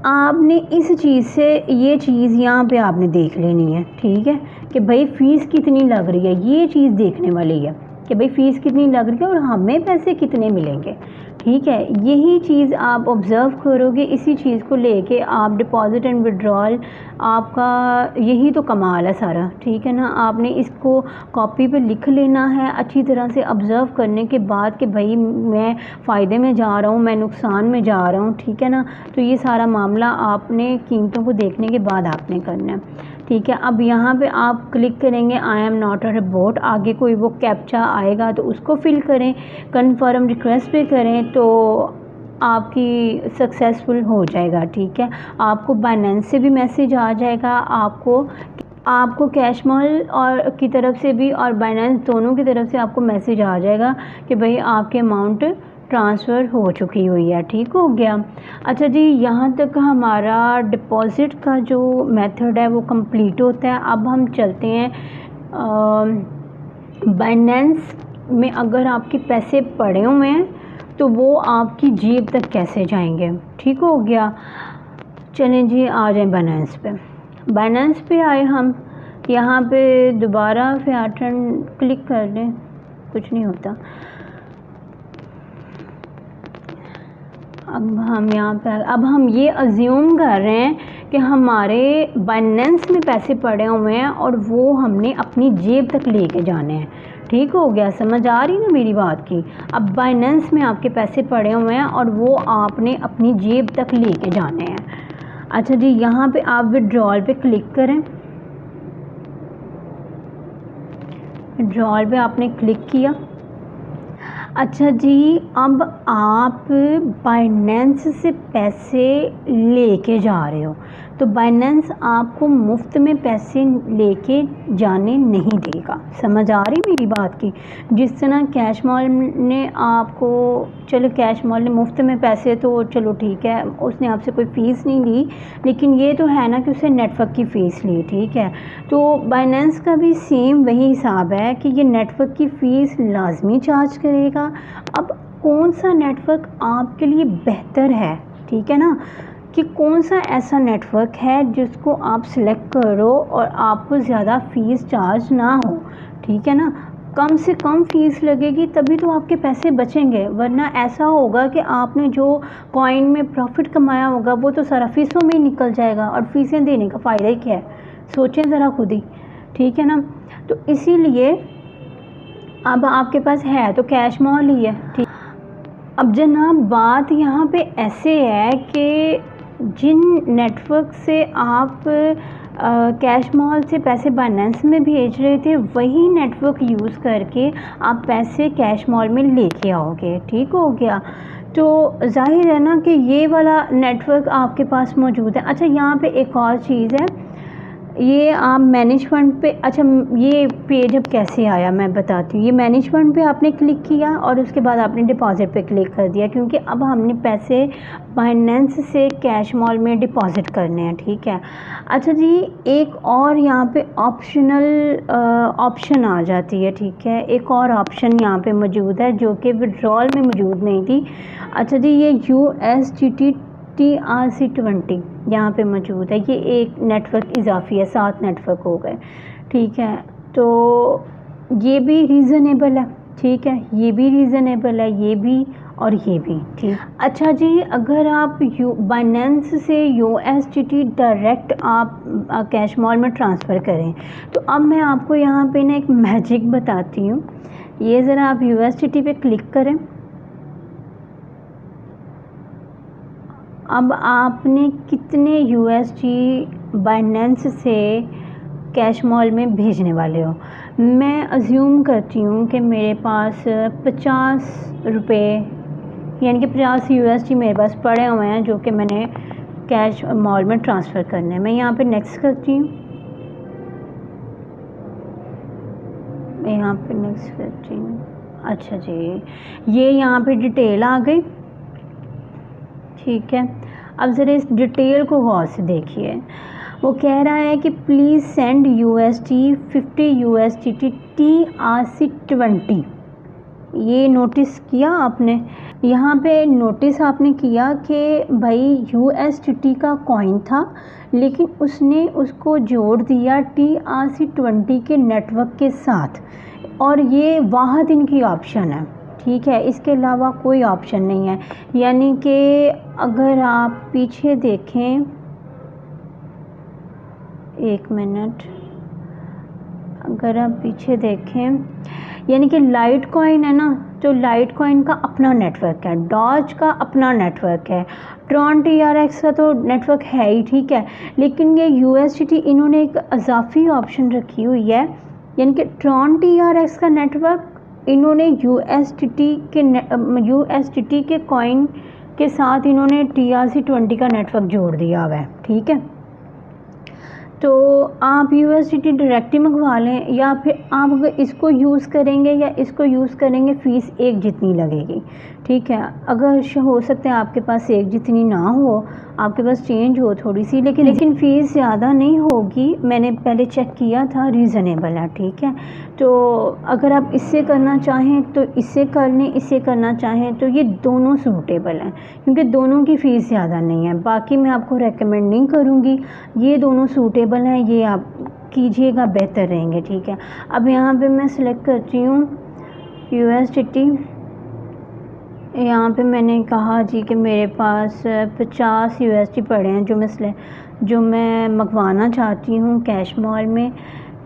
आपने इस चीज़ से ये चीज़ यहाँ पे आपने देख लेनी है, ठीक है, कि भाई फ़ीस कितनी लग रही है। ये चीज़ देखने वाली है कि भाई फ़ीस कितनी लग रही है और हमें पैसे कितने मिलेंगे, ठीक है। यही चीज़ आप ऑब्ज़र्व करोगे, इसी चीज़ को लेके आप डिपॉज़िट एंड विड्रॉल, आपका यही तो कमाल है सारा, ठीक है ना। आपने इसको कॉपी पे लिख लेना है अच्छी तरह से ऑब्ज़र्व करने के बाद कि भाई मैं फ़ायदे में जा रहा हूँ, मैं नुकसान में जा रहा हूँ, ठीक है ना। तो ये सारा मामला आपने कीमतों को देखने के बाद आपने करना है, ठीक है। अब यहाँ पे आप क्लिक करेंगे I am not a robot, आगे कोई वो कैप्चा आएगा तो उसको फिल करें, कन्फर्म रिक्वेस्ट पे करें तो आपकी सक्सेसफुल हो जाएगा, ठीक है। आपको बाइनेंस से भी मैसेज आ जाएगा, आपको कैशमल और की तरफ से भी और बाइनेंस दोनों की तरफ से आपको मैसेज आ जाएगा कि भाई आपके अमाउंट ट्रांसफ़र हो चुकी हुई है, ठीक हो गया। अच्छा जी, यहाँ तक हमारा डिपॉज़िट का जो मेथड है वो कंप्लीट होता है। अब हम चलते हैं बाइनेंस में अगर आपके पैसे पड़े हुए हैं तो वो आपकी जेब तक कैसे जाएंगे, ठीक हो गया। चलें जी, आ जाएं बाइनेंस पे। बाइनेंस पे आए हम, यहाँ पे दोबारा फियाट क्लिक कर लें, कुछ नहीं होता। अब हम यहाँ पे अब हम ये अज्यूम कर रहे हैं कि हमारे बाइनेंस में पैसे पड़े हुए हैं और वो हमने अपनी जेब तक लेके जाने हैं, ठीक हो गया। समझ आ रही ना मेरी बात की। अब बाइनेंस में आपके पैसे पड़े हुए हैं और वो आपने अपनी जेब तक लेके जाने हैं। अच्छा जी, यहाँ पे आप विड्रॉल पे क्लिक करें। विड्रॉल पे आपने क्लिक किया। अच्छा जी, अब आप बाइनेंस से पैसे लेके जा रहे हो तो बाइनेंस आपको मुफ्त में पैसे लेके जाने नहीं देगा। समझ आ रही मेरी बात की। जिस तरह कैश मॉल ने आपको, चलो कैश मॉल ने मुफ्त में पैसे तो चलो ठीक है, उसने आपसे कोई फ़ीस नहीं ली, लेकिन ये तो है ना कि उसने नेटवर्क की फ़ीस ली, ठीक है। तो बाइनेंस का भी सेम वही हिसाब है कि ये नेटवर्क की फ़ीस लाजमी चार्ज करेगा। अब कौन सा नेटवर्क आपके लिए बेहतर है, ठीक है ना, कि कौन सा ऐसा नेटवर्क है जिसको आप सिलेक्ट करो और आपको ज़्यादा फ़ीस चार्ज ना हो, ठीक है ना। कम से कम फ़ीस लगेगी तभी तो आपके पैसे बचेंगे, वरना ऐसा होगा कि आपने जो कॉइन में प्रॉफिट कमाया होगा वो तो सारा फ़ीसों में ही निकल जाएगा और फ़ीसें देने का फ़ायदा ही क्या है, सोचें ज़रा खुद ही, ठीक है ना। तो इसीलिए अब आपके पास है तो कैश मॉल ही है, ठीक। अब जनाब बात यहाँ पे ऐसे है कि जिन नेटवर्क से आप कैश मॉल से पैसे बाइनेंस में भेज रहे थे वही नेटवर्क यूज़ करके आप पैसे कैश मॉल में लेके आओगे, ठीक हो गया। तो जाहिर है ना कि ये वाला नेटवर्क आपके पास मौजूद है। अच्छा, यहाँ पे एक और चीज़ है, ये आप मैनेज फंड पे, अच्छा ये पेज अब कैसे आया मैं बताती हूँ। ये मैनेज फंड पे आपने क्लिक किया और उसके बाद आपने डिपॉज़िट पे क्लिक कर दिया, क्योंकि अब हमने पैसे बाइनेंस से कैश मॉल में डिपॉज़िट करने हैं, ठीक है। अच्छा जी, एक और यहाँ पे ऑप्शन आ जाती है, ठीक है। एक और ऑप्शन यहाँ पे मौजूद है जो कि विड्रॉल में मौजूद नहीं थी। अच्छा जी, ये USDT TRC20 यहाँ पे मौजूद है। ये एक नेटवर्क इजाफी है, 7 नेटवर्क हो गए, ठीक है। तो ये भी रीज़नेबल है, ठीक है, ये भी रीज़नेबल है, ये भी और ये भी, ठीक। अच्छा जी, अगर आप बाइनेंस से USDT डायरेक्ट आप कैश मॉल में ट्रांसफ़र करें, तो अब मैं आपको यहाँ पे ना एक मैजिक बताती हूँ। ये ज़रा आप USDT पे क्लिक करें। अब आपने कितने USD बाइनेंस से कैश मॉल में भेजने वाले हो। मैं अज्यूम करती हूँ कि मेरे पास 50 रुपये यानी कि 50 USD मेरे पास पड़े हुए हैं जो कि मैंने कैश मॉल में ट्रांसफ़र करने हैं। मैं यहाँ पे नेक्स्ट करती हूँ, मैं यहाँ पे नेक्स्ट करती हूँ। अच्छा जी, ये यहाँ पे डिटेल आ गई, ठीक है। अब ज़रा इस डिटेल को गौर से देखिए। वो कह रहा है कि प्लीज़ सेंड $50 USDT TRC20। ये नोटिस किया आपने, यहाँ पे नोटिस आपने किया कि भाई USDT का कॉइन था, लेकिन उसने उसको जोड़ दिया TRC20 के नेटवर्क के साथ, और ये वाहद इनकी ऑप्शन है, ठीक है। इसके अलावा कोई ऑप्शन नहीं है। यानी कि अगर आप पीछे देखें, एक मिनट, अगर आप पीछे देखें, यानी कि लाइट कॉइन है ना, तो लाइट कॉइन का अपना नेटवर्क है, डॉज का अपना नेटवर्क है, ट्रॉन TRX का तो नेटवर्क है ही, ठीक है। लेकिन ये USDT इन्होंने एक इजाफी ऑप्शन रखी हुई है, यानी कि ट्रॉन TRX का नेटवर्क इन्होंने USDT के कॉइन के साथ इन्होंने TRC20 का नेटवर्क जोड़ दिया हुआ है, ठीक है। तो आप USDT डायरेक्ट ही मंगवा लें, या फिर आप अगर इसको यूज़ करेंगे या इसको यूज़ करेंगे, फ़ीस एक जितनी लगेगी, ठीक है। अगर हो सकता है आपके पास एक जितनी ना हो, आपके पास चेंज हो थोड़ी सी, लेकिन फ़ीस ज़्यादा नहीं होगी। मैंने पहले चेक किया था, रीज़नेबल है, ठीक है। तो अगर आप इससे करना चाहें तो इससे कर लें, इससे करना चाहें तो ये दोनों सूटेबल हैं, क्योंकि दोनों की फ़ीस ज़्यादा नहीं है। बाकी मैं आपको रेकमेंड नहीं करूँगी, ये दोनों सूटेबल हैं, ये आप कीजिएगा, बेहतर रहेंगे, ठीक है। अब यहाँ पे मैं सिलेक्ट करती हूँ USDT। यहाँ पे मैंने कहा जी कि मेरे पास 50 USD पड़े हैं जो मैं मंगवाना चाहती हूँ कैश मॉल में।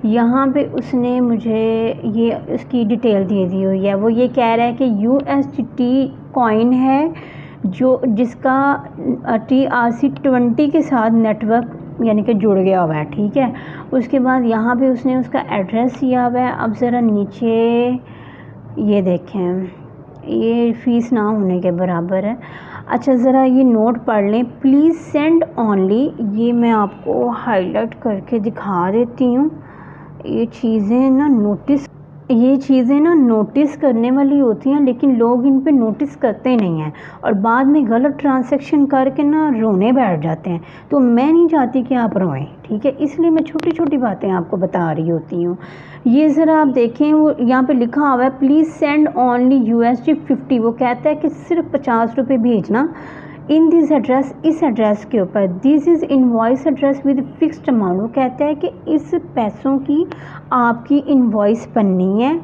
यहाँ पे उसने मुझे ये उसकी डिटेल दे दी हुई है। वो ये कह रहा है कि USDT कॉइन है जो जिसका TRC20 के साथ नेटवर्क यानी कि जुड़ गया हुआ है, ठीक है। उसके बाद यहाँ पे उसने उसका एड्रेस दिया हुआ है। अब ज़रा नीचे ये देखें, ये फ़ीस ना होने के बराबर है। अच्छा, ज़रा ये नोट पढ़ लें, प्लीज़ सेंड ओनली। ये मैं आपको हाईलाइट करके दिखा देती हूँ। ये चीज़ें ना नोटिस करने वाली होती हैं, लेकिन लोग इन पे नोटिस करते नहीं हैं और बाद में गलत ट्रांजैक्शन करके ना रोने बैठ जाते हैं। तो मैं नहीं चाहती कि आप रोएं, ठीक है, इसलिए मैं छोटी छोटी बातें आपको बता रही होती हूँ। ये ज़रा आप देखें, वो यहाँ पे लिखा हुआ है प्लीज़ सेंड ओनली USD50। वो कहता है कि सिर्फ 50 रुपये भेजना इन दिस एड्रेस, इस एड्रेस के ऊपर। This is invoice address with fixed amount. वो कहता है कि इस पैसों की आपकी इनवॉइस बननी है।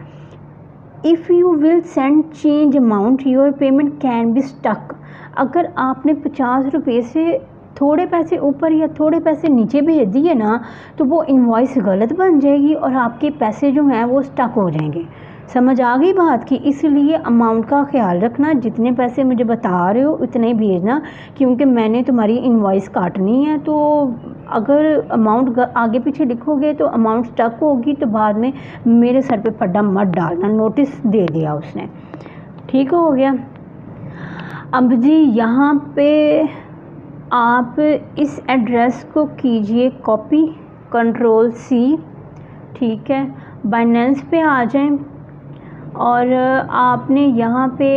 If you will send change amount your payment can be stuck. अगर आपने 50 रुपये से थोड़े पैसे ऊपर या थोड़े पैसे नीचे भेज दिए ना, तो वो इनवॉइस गलत बन जाएगी और आपके पैसे जो हैं वो स्टक हो जाएंगे। समझ आ गई बात की? इसलिए अमाउंट का ख्याल रखना, जितने पैसे मुझे बता रहे हो उतने ही भेजना, क्योंकि मैंने तुम्हारी इनवॉइस काटनी है। तो अगर अमाउंट आगे पीछे लिखोगे तो अमाउंट स्टक होगी, तो बाद में मेरे सर पे फड्डा मत डालना। नोटिस दे दिया उसने, ठीक हो गया। अब जी यहाँ पे आप इस एड्रेस को कीजिए कॉपी, कंट्रोल सी, ठीक है। बाइनेंस पे आ जाएं और आपने यहाँ पे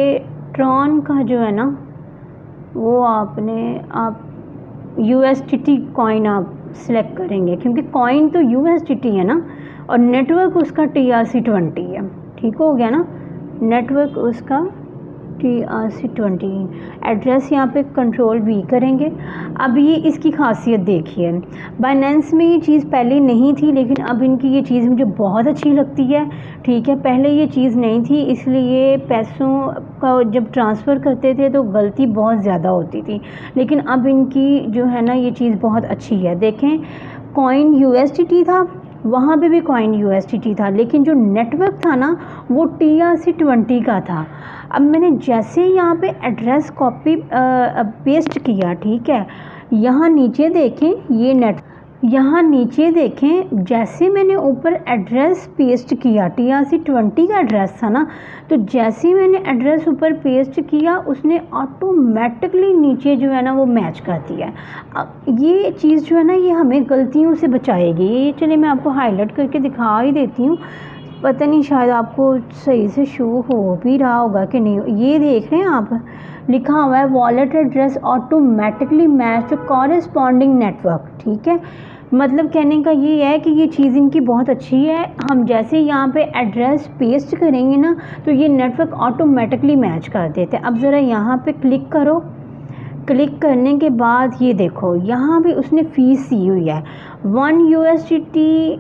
ट्रॉन का जो है ना वो आप USDT कॉइन आप सिलेक्ट करेंगे, क्योंकि कॉइन तो USDT है ना और नेटवर्क उसका TRC20 है। ठीक हो गया ना, नेटवर्क उसका TRC20। एड्रेस यहाँ पे कंट्रोल V करेंगे। अब ये इसकी खासियत देखिए, बाइनेंस में ये चीज़ पहले नहीं थी, लेकिन अब इनकी ये चीज़ मुझे बहुत अच्छी लगती है। ठीक है, पहले ये चीज़ नहीं थी, इसलिए पैसों का जब ट्रांसफ़र करते थे तो गलती बहुत ज़्यादा होती थी, लेकिन अब इनकी जो है ना ये चीज़ बहुत अच्छी है। देखें, कॉइन USDT था, वहाँ पे भी कॉइन USDT था, लेकिन जो नेटवर्क था ना वो TRC20 का था। अब मैंने जैसे यहाँ पे एड्रेस कॉपी पेस्ट किया, ठीक है, यहाँ नीचे देखें यहाँ नीचे देखें, जैसे मैंने ऊपर एड्रेस पेस्ट किया, TRC20 का एड्रेस था ना, तो जैसे ही मैंने एड्रेस ऊपर पेस्ट किया उसने ऑटोमेटिकली नीचे जो है ना वो मैच कर दिया। अब ये चीज़ जो है ना ये हमें गलतियों से बचाएगी। ये चलिए मैं आपको हाईलाइट करके दिखा ही देती हूँ, पता नहीं शायद आपको सही से शो हो भी रहा होगा कि नहीं। ये देख रहे हैं आप, लिखा हुआ है wallet address automatically match corresponding network. ठीक है, मतलब कहने का ये है कि ये चीज़ इनकी बहुत अच्छी है। हम जैसे यहाँ पे एड्रेस पेस्ट करेंगे ना तो ये नेटवर्क ऑटोमेटिकली मैच कर देते हैं। अब ज़रा यहाँ पे क्लिक करो, क्लिक करने के बाद ये देखो यहाँ भी उसने फ़ीस दी हुई है 1 USDT,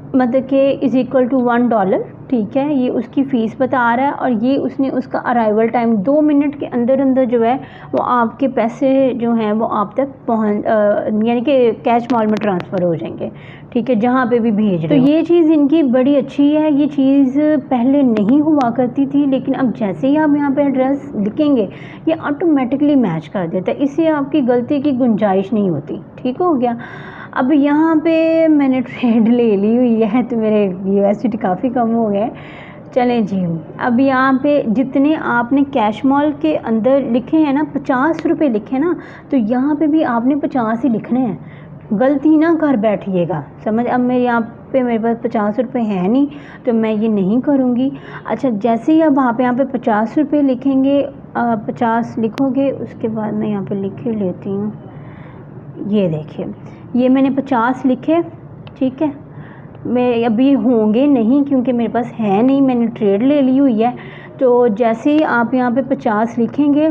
मतलब कि इज़ इक्वल टू $1। ठीक है, ये उसकी फ़ीस बता रहा है और ये उसने उसका अराइवल टाइम 2 मिनट के अंदर अंदर जो है वो आपके पैसे जो हैं वो आप तक पहुँच यानी कि कैश मॉल में ट्रांसफ़र हो जाएंगे। ठीक है, जहाँ पे भी भेज रहे हो। तो ये चीज़ इनकी बड़ी अच्छी है। ये चीज़ पहले नहीं हुआ करती थी, लेकिन अब जैसे ही आप यहाँ पे एड्रेस लिखेंगे ये ऑटोमेटिकली मैच कर देता है, इससे आपकी गलती की गुंजाइश नहीं होती। ठीक हो गया। अब यहाँ पे मैंने ट्रेड ले ली हुई है तो मेरे USDT काफ़ी कम हो गए। चलें जी, अब यहाँ पे जितने आपने कैश मॉल के अंदर लिखे हैं ना 50 रुपये लिखे ना, तो यहाँ पे भी आपने 50 ही लिखने हैं, गलती ना कर बैठिएगा। समझ, अब मेरे यहाँ पे मेरे पास 50 रुपये है नहीं तो मैं ये नहीं करूँगी। अच्छा, जैसे ही अब आप यहाँ पे 50 रुपये लिखेंगे, 50 लिखोगे, उसके बाद मैं यहाँ पे लिख लेती हूँ। ये देखिए, ये मैंने 50 लिखे। ठीक है, मैं अभी होंगे नहीं क्योंकि मेरे पास है नहीं, मैंने ट्रेड ले ली हुई है। तो जैसे ही आप यहाँ पे 50 लिखेंगे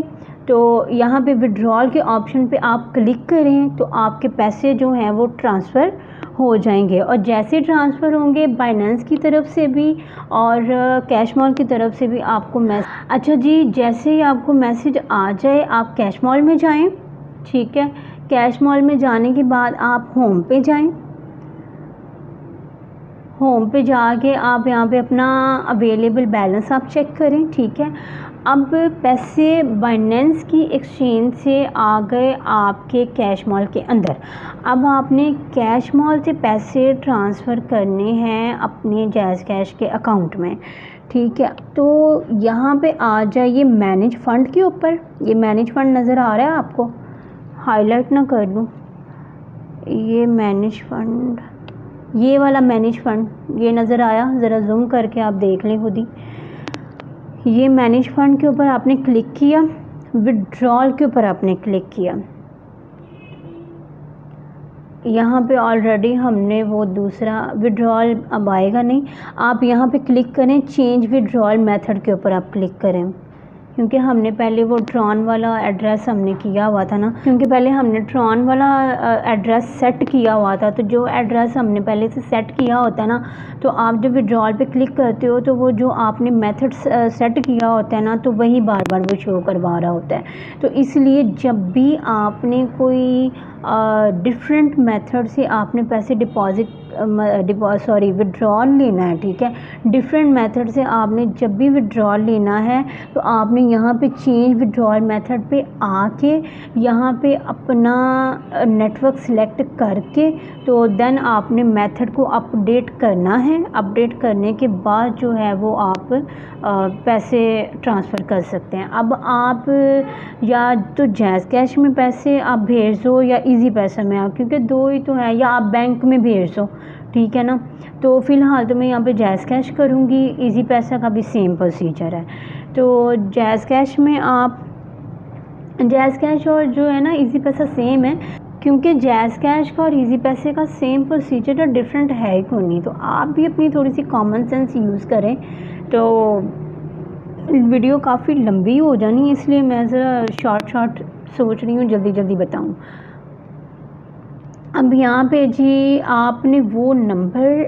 तो यहाँ पे विड्रॉल के ऑप्शन पे आप क्लिक करें तो आपके पैसे जो हैं वो ट्रांसफ़र हो जाएंगे। और जैसे ट्रांसफ़र होंगे बाइनेंस की तरफ से भी और कैश मॉल की तरफ से भी आपको मैसेज। अच्छा जी, जैसे ही आपको मैसेज आ जाए आप कैश मॉल में जाएं। ठीक है, कैश मॉल में जाने के बाद आप होम पे जाएं। होम पे जाके आप यहाँ पे अपना अवेलेबल बैलेंस आप चेक करें। ठीक है, अब पैसे बाइनेंस की एक्सचेंज से आ गए आपके कैश मॉल के अंदर। अब आपने कैश मॉल से पैसे ट्रांसफ़र करने हैं अपने जैज़ कैश के अकाउंट में। ठीक है, तो यहाँ पे आ जाइए मैनेज फ़ंड के ऊपर। ये मैनेज फ़ंड नज़र आ रहा है आपको, हाईलाइट ना कर लूँ, ये मैनेज फ़ंड, ये वाला मैनेज फ़ंड ये नज़र आया, ज़रा जूम करके आप देख लें खुद ही। ये मैनेज फ़ंड के ऊपर आपने क्लिक किया, विड्रॉल के ऊपर आपने क्लिक किया। यहाँ पे ऑलरेडी हमने वो दूसरा विड्रॉल अब आएगा नहीं, आप यहाँ पे क्लिक करें, चेंज विड्रॉल मेथड के ऊपर आप क्लिक करें, क्योंकि हमने पहले वो ट्रॉन वाला एड्रेस हमने किया हुआ था ना, क्योंकि पहले हमने ट्रॉन वाला एड्रेस सेट किया हुआ था। तो जो एड्रेस हमने पहले से सेट किया होता है ना, तो आप जब विड्रॉल पे क्लिक करते हो तो वो जो आपने मेथड सेट किया होता है ना, तो वही बार बार वो शो करवा रहा होता है। तो इसलिए जब भी आपने कोई डिफरेंट मेथड से आपने पैसे विड्रॉल लेना है, ठीक है, डिफरेंट मेथड से आपने जब भी विड्रॉल लेना है तो आपने यहाँ पे चेंज विड्रॉल मेथड पे आके यहाँ पे अपना नेटवर्क सिलेक्ट करके तो देन आपने मेथड को अपडेट करना है। अपडेट करने के बाद जो है वो आप पैसे ट्रांसफ़र कर सकते हैं। अब आप या तो जैज़ कैश में पैसे आप भेज दो या इजी पैसा में आप, क्योंकि दो ही तो है, या आप बैंक में भेज दो, ठीक है ना। तो फ़िलहाल तो मैं यहाँ पे जैज़ कैश करूँगी, इजी पैसा का भी सेम प्रोसीजर है। तो जैज़ कैश में आप, जैज़ कैश और जो है ना इजी पैसा सेम है, क्योंकि जैज़ कैश का और इजी पैसे का सेम प्रोसीजर और डिफरेंट है ही क्यों नहीं। तो आप भी अपनी थोड़ी सी कॉमन सेंस यूज़ करें। तो वीडियो काफ़ी लंबी हो जानी है, इसलिए मैं ज़रा शॉर्ट सोच रही हूँ, जल्दी जल्दी बताऊँ। अब यहाँ पे जी आपने वो नंबर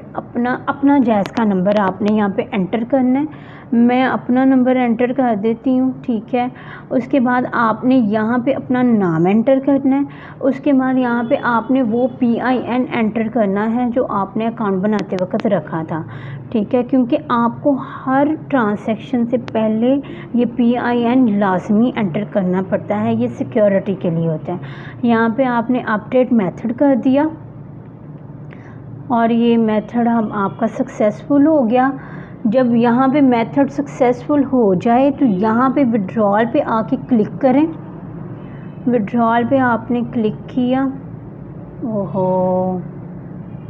अपना जैज़ का नंबर आपने यहाँ पे एंटर करना है। मैं अपना नंबर एंटर कर देती हूँ, ठीक है। उसके बाद आपने यहाँ पे अपना नाम एंटर करना है। उसके बाद यहाँ पे आपने वो PIN एंटर करना है जो आपने अकाउंट बनाते वक्त रखा था, ठीक है। क्योंकि आपको हर ट्रांसैक्शन से पहले ये PIN लाजमी एंटर करना पड़ता है, ये सिक्योरिटी के लिए होता है। यहाँ पे आपने अपडेट मेथड कर दिया और ये मेथड हम आपका सक्सेसफुल हो गया। जब यहाँ पे मेथड सक्सेसफुल हो जाए तो यहाँ पे विड्रॉल पे आके क्लिक करें। विड्रॉल पे आपने क्लिक किया, ओहो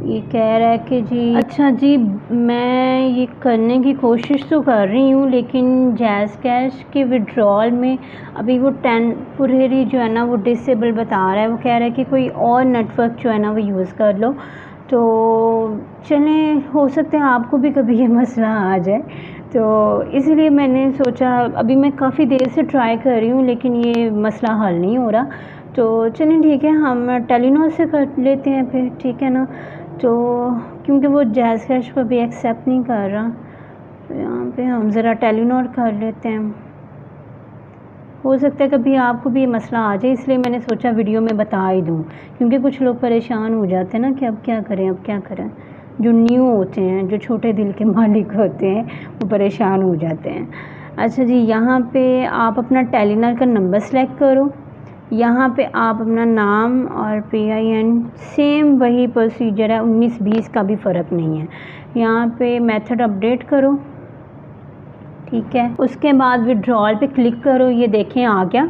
ये कह रहा है कि जी अच्छा जी मैं ये करने की कोशिश तो कर रही हूँ, लेकिन जैज़ कैश के विड्रॉल में अभी वो टेम्परेरी जो है ना वो डिसेबल बता रहा है। वो कह रहा है कि कोई और नेटवर्क जो है ना वो यूज़ कर लो। तो चलें, हो सकता है आपको भी कभी ये मसला आ जाए, तो इसलिए मैंने सोचा, अभी मैं काफ़ी देर से ट्राई कर रही हूँ लेकिन ये मसला हल नहीं हो रहा। तो चलें ठीक है, हम टेलीनॉर से कर लेते हैं फिर, ठीक है ना। तो क्योंकि वो जैज़ कैश को भी एक्सेप्ट नहीं कर रहा, तो यहाँ पे हम ज़रा टेलीनॉर कर लेते हैं। हो सकता है कभी आपको भी ये मसला आ जाए, इसलिए मैंने सोचा वीडियो में बता ही दूँ, क्योंकि कुछ लोग परेशान हो जाते हैं ना कि अब क्या करें, अब क्या करें। जो न्यू होते हैं, जो छोटे दिल के मालिक होते हैं, वो परेशान हो जाते हैं। अच्छा जी, यहाँ पे आप अपना टेलीनॉर का नंबर सेलेक्ट करो। यहाँ पे आप अपना नाम और PIN, सेम वही प्रोसीजर है, 19-20 का भी फ़र्क नहीं है। यहाँ पे मेथड अपडेट करो, ठीक है। उसके बाद विड्रॉल पे क्लिक करो, ये देखें आ गया,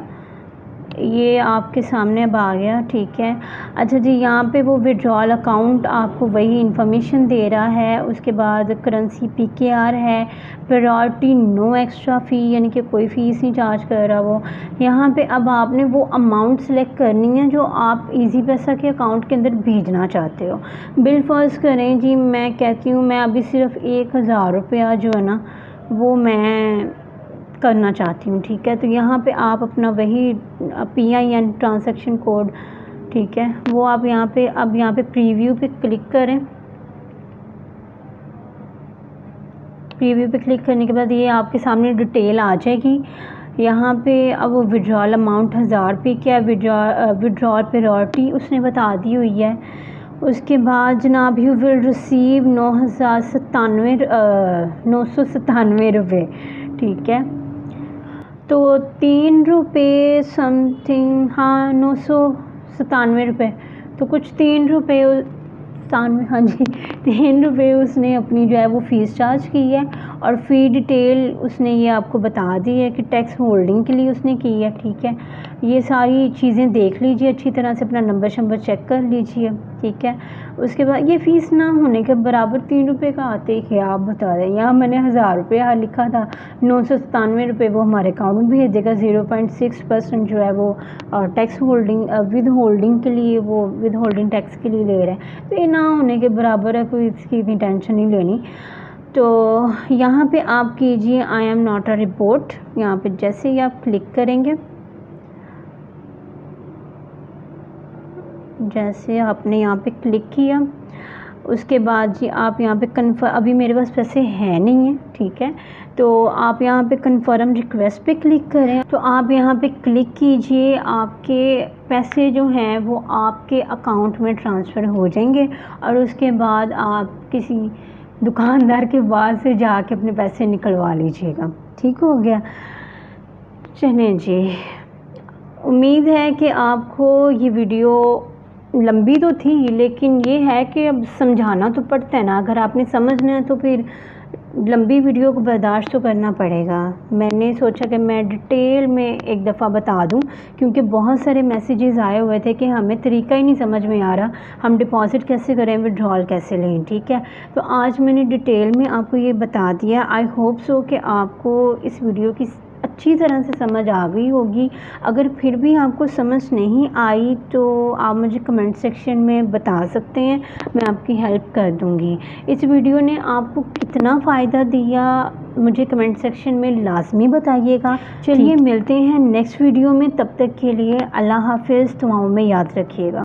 ये आपके सामने अब आ गया, ठीक है। अच्छा जी, यहाँ पे वो विड्रॉल अकाउंट आपको वही इन्फॉर्मेशन दे रहा है। उसके बाद करेंसी PKR है, प्रायोरिटी नो एक्स्ट्रा फ़ी, यानी कि कोई फ़ीस नहीं चार्ज कर रहा वो। यहाँ पे अब आपने वो अमाउंट सेलेक्ट करनी है जो आप इजी पैसा के अकाउंट के अंदर भेजना चाहते हो। बिल फर्ज करें जी, मैं कहती हूँ मैं अभी सिर्फ 1000 रुपया जो है ना वो मैं करना चाहती हूँ, ठीक है। तो यहाँ पे आप अपना वही PIN ट्रांजैक्शन कोड, ठीक है, वो आप यहाँ पे, अब यहाँ पे प्रीव्यू पे क्लिक करें। प्रीव्यू पे क्लिक करने के बाद ये आपके सामने डिटेल आ जाएगी। यहाँ पे अब वो विड्रॉल अमाउंट 1000 रुपये क्या, विड्रॉल प्रायोरिटी उसने बता दी हुई है। उसके बाद जनाब यू विल रिसीव 997 रुपये, ठीक है। तो 3 रुपये समथिंग, हाँ 997 रुपये, तो कुछ 3 रुपये 97, हाँ जी 3 रुपये उसने अपनी जो है वो फ़ीस चार्ज की है। और फ़ी डिटेल उसने ये आपको बता दी है कि टैक्स होल्डिंग के लिए उसने की है, ठीक है। ये सारी चीज़ें देख लीजिए अच्छी तरह से, अपना नंबर शंबर चेक कर लीजिए, ठीक है। उसके बाद ये फ़ीस ना होने के बराबर 3 रुपये का आते ही क्या आप बता दें। यहाँ मैंने 1000 रुपये लिखा था, 997 रुपये वो हमारे अकाउंट में भेज देगा। 0.6% जो है वो टैक्स होल्डिंग विद होल्डिंग के लिए, वो विद होल्डिंग टैक्स के लिए ले रहे हैं। तो ये ना होने के बराबर है, कोई इसकी इतनी टेंशन नहीं लेनी। तो यहाँ पे आप कीजिए I am not a report. यहाँ पे जैसे ही आप क्लिक करेंगे, जैसे आपने यहाँ पे क्लिक किया, उसके बाद जी आप यहाँ पे कन्फर्म, अभी मेरे पास पैसे हैं नहीं है, ठीक है। तो आप यहाँ पे कन्फर्म रिक्वेस्ट पे क्लिक करें। तो आप यहाँ पे क्लिक कीजिए, आपके पैसे जो हैं वो आपके अकाउंट में ट्रांसफ़र हो जाएंगे। और उसके बाद आप किसी दुकानदार के बाद से जाके अपने पैसे निकलवा लीजिएगा, ठीक हो गया। चलें जी, उम्मीद है कि आपको ये वीडियो लंबी तो थी, लेकिन ये है कि अब समझाना तो पड़ता है ना, अगर आपने समझना है तो फिर लंबी वीडियो को बर्दाश्त तो करना पड़ेगा। मैंने सोचा कि मैं डिटेल में एक दफ़ा बता दूं, क्योंकि बहुत सारे मैसेजेस आए हुए थे कि हमें तरीका ही नहीं समझ में आ रहा, हम डिपॉज़िट कैसे करें, विड्रॉल कैसे लें। ठीक है, तो आज मैंने डिटेल में आपको ये बता दिया। आई होप सो कि आपको इस वीडियो की अच्छी तरह से समझ आ गई होगी। अगर फिर भी आपको समझ नहीं आई तो आप मुझे कमेंट सेक्शन में बता सकते हैं, मैं आपकी हेल्प कर दूंगी। इस वीडियो ने आपको कितना फ़ायदा दिया मुझे कमेंट सेक्शन में लाजमी बताइएगा। चलिए मिलते हैं नेक्स्ट वीडियो में, तब तक के लिए अल्लाह हाफिज़, दुआओं में याद रखिएगा।